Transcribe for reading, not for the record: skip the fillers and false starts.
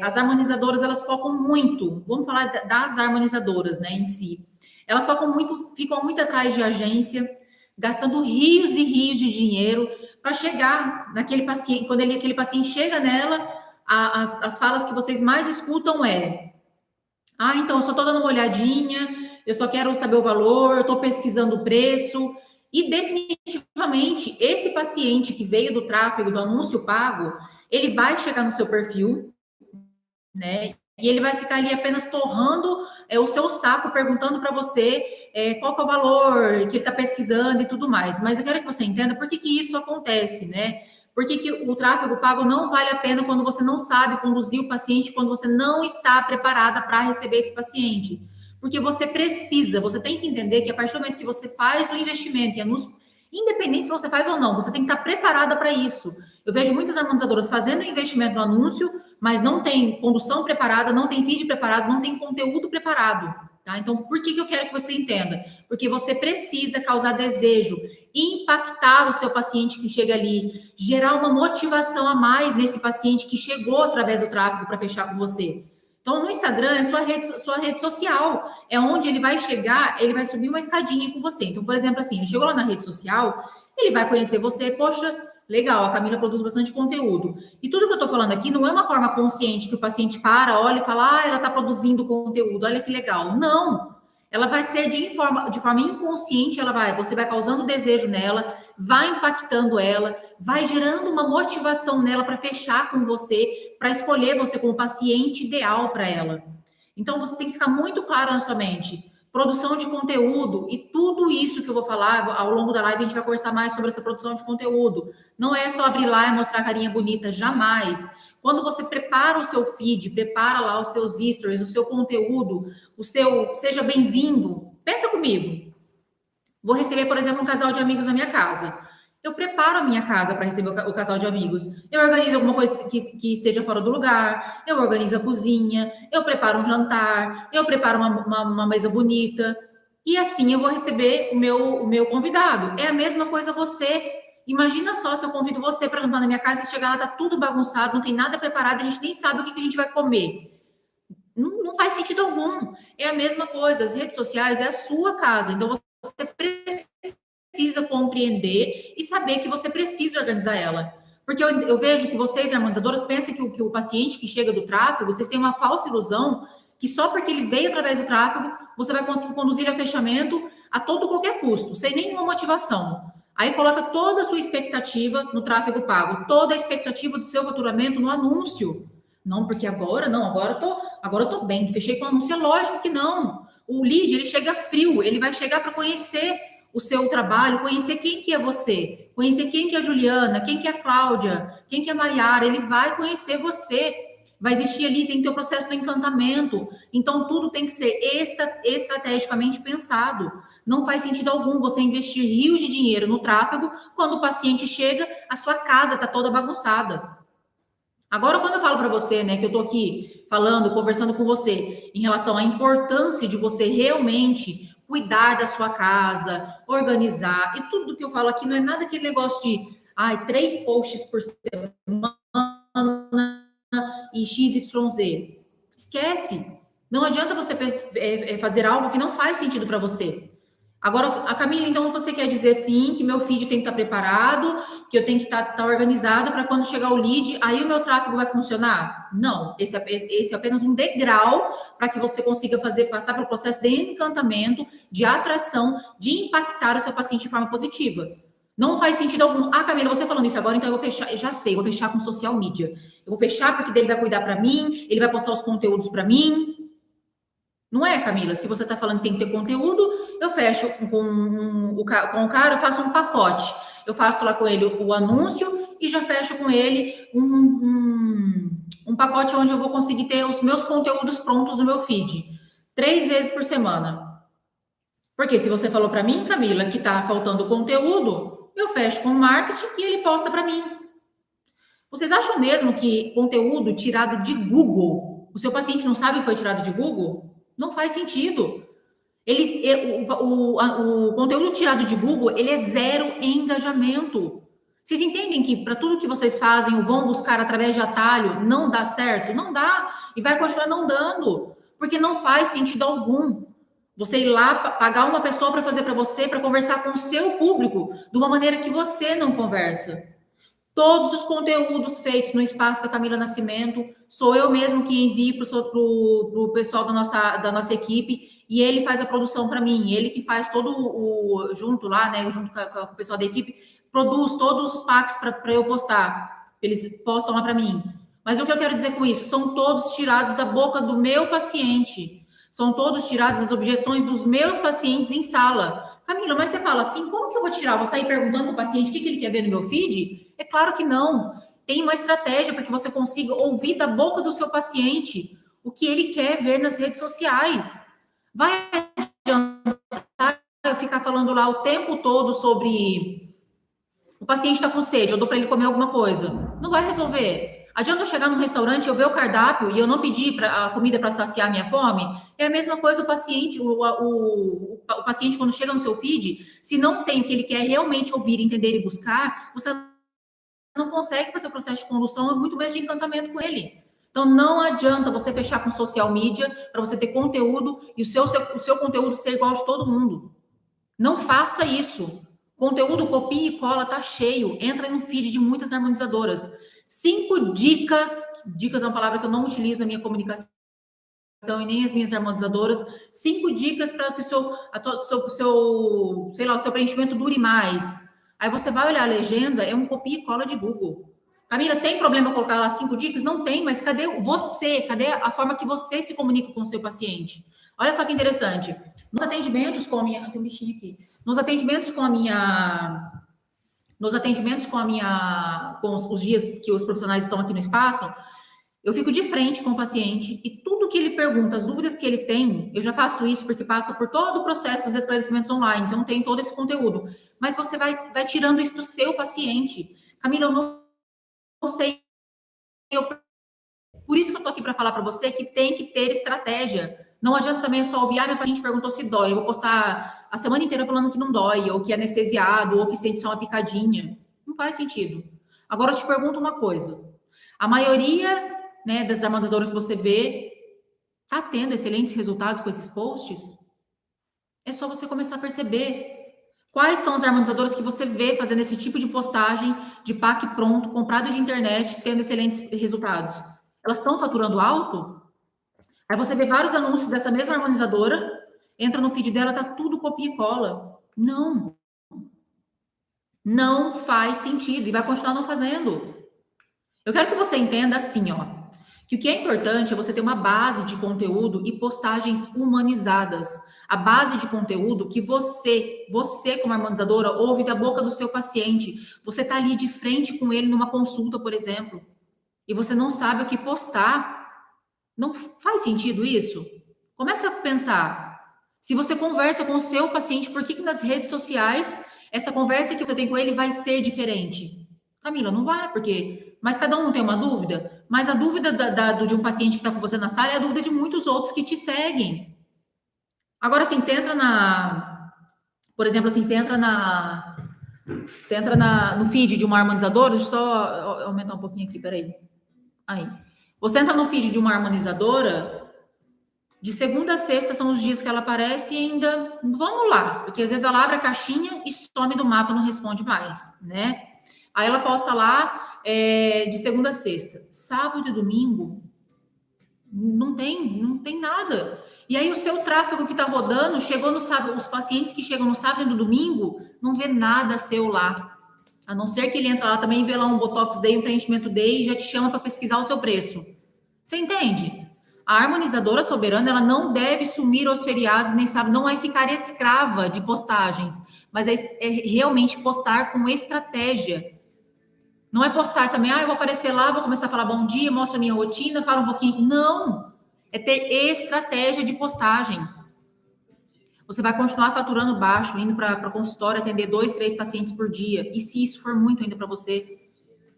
as harmonizadoras, elas focam muito, vamos falar das harmonizadoras, né, em si. Elas focam muito, ficam muito atrás de agência, gastando rios e rios de dinheiro para chegar naquele paciente. Quando aquele paciente chega nela, as falas que vocês mais escutam é: ah, então eu só estou dando uma olhadinha, eu só quero saber o valor, eu estou pesquisando o preço. E definitivamente, esse paciente que veio do tráfego, do anúncio pago, ele vai chegar no seu perfil, né? E ele vai ficar ali apenas torrando o seu saco, perguntando para você qual que é o valor que ele está pesquisando e tudo mais. Mas eu quero que você entenda por que isso acontece, né? Por que o tráfego pago não vale a pena quando você não sabe conduzir o paciente, quando você não está preparada para receber esse paciente? Porque você precisa, você tem que entender que a partir do momento que você faz o investimento em anúncio, independente se você faz ou não, você tem que estar preparada para isso. Eu vejo muitas harmonizadoras fazendo investimento no anúncio, mas não tem condução preparada, não tem feed preparado, não tem conteúdo preparado, tá? Então, por que eu quero que você entenda? Porque você precisa causar desejo, impactar o seu paciente que chega ali, gerar uma motivação a mais nesse paciente que chegou através do tráfego para fechar com você. Então, no Instagram é sua rede social, é onde ele vai chegar, ele vai subir uma escadinha com você. Então, por exemplo, assim, ele chegou lá na rede social, ele vai conhecer você, poxa, legal, a Camila produz bastante conteúdo. E tudo que eu estou falando aqui não é uma forma consciente que o paciente para, olha e fala, ah, ela está produzindo conteúdo, olha que legal. Não, ela vai ser de forma inconsciente, você vai causando desejo nela, vai impactando ela, vai gerando uma motivação nela para fechar com você, para escolher você como paciente ideal para ela. Então, você tem que ficar muito claro na sua mente. Produção de conteúdo e tudo isso que eu vou falar ao longo da live, a gente vai conversar mais sobre essa produção de conteúdo. Não é só abrir lá e mostrar a carinha bonita, jamais. Quando você prepara o seu feed, prepara lá os seus stories, o seu conteúdo, seja bem-vindo. Pensa comigo. Vou receber, por exemplo, um casal de amigos na minha casa. Eu preparo a minha casa para receber o casal de amigos. Eu organizo alguma coisa que esteja fora do lugar, eu organizo a cozinha, eu preparo um jantar, eu preparo uma mesa bonita. E assim eu vou receber o meu convidado. É a mesma coisa você. Imagina só se eu convido você para jantar na minha casa e chegar lá, tá tudo bagunçado, não tem nada preparado, a gente nem sabe o que a gente vai comer. Não faz sentido algum. É a mesma coisa. As redes sociais é a sua casa. Então você precisa compreender e saber que você precisa organizar ela. Porque eu vejo que vocês, harmonizadoras, pensam que o paciente que chega do tráfego, vocês têm uma falsa ilusão que só porque ele veio através do tráfego, você vai conseguir conduzir ele a fechamento a qualquer custo, sem nenhuma motivação. Aí coloca toda a sua expectativa no tráfego pago, toda a expectativa do seu faturamento no anúncio. Não, porque agora eu tô bem, fechei com o anúncio. É lógico que não. O lead, ele chega frio, ele vai chegar para conhecer o seu trabalho, conhecer quem que é você, conhecer quem que é a Juliana, quem que é a Cláudia, quem que é a Maiara, ele vai conhecer você. Vai existir ali, tem que ter o processo do encantamento. Então, tudo tem que ser estrategicamente pensado. Não faz sentido algum você investir rios de dinheiro no tráfego quando o paciente chega, a sua casa está toda bagunçada. Agora, quando eu falo para você, né, que eu tô aqui falando, conversando com você em relação à importância de você realmente cuidar da sua casa, organizar, e tudo que eu falo aqui não é nada aquele negócio de 3 posts por semana e XYZ. Esquece. Não adianta você fazer algo que não faz sentido para você. Agora, a Camila, então você quer dizer sim que meu feed tem que estar preparado, que eu tenho que estar organizado para quando chegar o lead, aí o meu tráfego vai funcionar? Não, esse é apenas um degrau para que você consiga passar pelo processo de encantamento, de atração, de impactar o seu paciente de forma positiva. Não faz sentido algum. Ah, Camila, você falando isso agora, então eu vou fechar, eu já sei, eu vou fechar com social media. Eu vou fechar porque ele vai cuidar para mim, ele vai postar os conteúdos para mim. Não é, Camila? Se você está falando que tem que ter conteúdo, eu fecho com o cara, eu faço um pacote. Eu faço lá com ele o anúncio e já fecho com ele um pacote onde eu vou conseguir ter os meus conteúdos prontos no meu feed. 3 vezes por semana. Porque se você falou para mim, Camila, que está faltando conteúdo, eu fecho com o marketing e ele posta para mim. Vocês acham mesmo que conteúdo tirado de Google, o seu paciente não sabe que foi tirado de Google? Não faz sentido. O conteúdo tirado de Google, ele é zero engajamento. Vocês entendem que para tudo que vocês fazem ou vão buscar através de atalho não dá certo? Não dá. E vai continuar não dando. Porque não faz sentido algum você ir lá pagar uma pessoa para fazer para você, para conversar com o seu público de uma maneira que você não conversa. Todos os conteúdos feitos no espaço da Camila Nascimento, sou eu mesmo que envio para o pessoal da nossa equipe, e ele faz a produção para mim, ele que faz todo junto lá, né, junto com o pessoal da equipe, produz todos os packs para eu postar. Eles postam lá para mim. Mas o que eu quero dizer com isso? São todos tirados da boca do meu paciente. São todos tirados das objeções dos meus pacientes em sala. Camila, mas você fala assim, como que eu vou tirar? Vou sair perguntando para o paciente o que ele quer ver no meu feed? É claro que não. Tem uma estratégia para que você consiga ouvir da boca do seu paciente o que ele quer ver nas redes sociais. Vai adiantar eu ficar falando lá o tempo todo sobre o paciente está com sede, eu dou para ele comer alguma coisa. Não vai resolver. Adianta eu chegar num restaurante, eu ver o cardápio e eu não pedir a comida para saciar minha fome? É a mesma coisa o paciente, o paciente quando chega no seu feed, se não tem o que ele quer realmente ouvir, entender e buscar, você não consegue fazer o processo de condução, é muito mais de encantamento com ele. Então, não adianta você fechar com social media para você ter conteúdo e o seu conteúdo ser igual de todo mundo. Não faça isso. Conteúdo copia e cola, tá cheio. Entra no feed de muitas harmonizadoras. 5 dicas. Dicas é uma palavra que eu não utilizo na minha comunicação e nem as minhas harmonizadoras. 5 dicas para que o seu preenchimento dure mais. Aí você vai olhar a legenda, é um copia e cola de Google. Camila, tem problema colocar lá 5 dicas? Não tem, mas cadê você? Cadê a forma que você se comunica com o seu paciente? Olha só que interessante. Nos atendimentos com a minha... Tem um bichinho aqui. Nos atendimentos com os dias que os profissionais estão aqui no espaço, eu fico de frente com o paciente e tudo que ele pergunta, as dúvidas que ele tem, eu já faço isso porque passa por todo o processo dos esclarecimentos online, então tem todo esse conteúdo. Mas você vai tirando isso do seu paciente. Camila, eu não sei. Por isso que eu tô aqui para falar para você que tem que ter estratégia. Não adianta também só ouvir, minha paciente perguntou se dói, eu vou postar a semana inteira falando que não dói, ou que é anestesiado, ou que sente só uma picadinha. Não faz sentido. Agora eu te pergunto uma coisa. A maioria, né, das harmonizadoras que você vê tá tendo excelentes resultados com esses posts? É só você começar a perceber quais são as harmonizadoras que você vê fazendo esse tipo de postagem de pack pronto, comprado de internet, tendo excelentes resultados. Elas estão faturando alto? Aí você vê vários anúncios dessa mesma harmonizadora, entra no feed dela, tá tudo copia e cola. Não. Não faz sentido e vai continuar não fazendo. Eu quero que você entenda assim, ó, que o que é importante é você ter uma base de conteúdo e postagens humanizadas. A base de conteúdo que você como harmonizadora, ouve da boca do seu paciente. Você tá ali de frente com ele numa consulta, por exemplo, e você não sabe o que postar. Não faz sentido isso? Começa a pensar. Se você conversa com o seu paciente, por que nas redes sociais essa conversa que você tem com ele vai ser diferente? Camila, não vai, porque... Mas cada um tem uma dúvida. Mas a dúvida de um paciente que está com você na sala é a dúvida de muitos outros que te seguem. Agora, assim, você entra na... Por exemplo, assim, você entra no feed de uma harmonizadora, deixa eu só aumentar um pouquinho aqui, peraí. Aí. Você entra no feed de uma harmonizadora, de segunda a sexta são os dias que ela aparece e ainda, vamos lá, porque às vezes ela abre a caixinha e some do mapa, não responde mais, né? Aí ela posta lá de segunda a sexta. Sábado e domingo, não tem nada. E aí o seu tráfego que tá rodando, chegou no sábado, os pacientes que chegam no sábado e no domingo, não vê nada seu lá. A não ser que ele entra lá também e vê lá um Botox Day, um preenchimento Day e já te chama para pesquisar o seu preço. Você entende? A harmonizadora soberana, ela não deve sumir aos feriados, nem sabe, não é ficar escrava de postagens, mas é realmente postar com estratégia. Não é postar também, eu vou aparecer lá, vou começar a falar bom dia, mostra a minha rotina, fala um pouquinho. Não! É ter estratégia de postagem. Você vai continuar faturando baixo, indo para consultório, atender 2, 3 pacientes por dia. E se isso for muito ainda para você,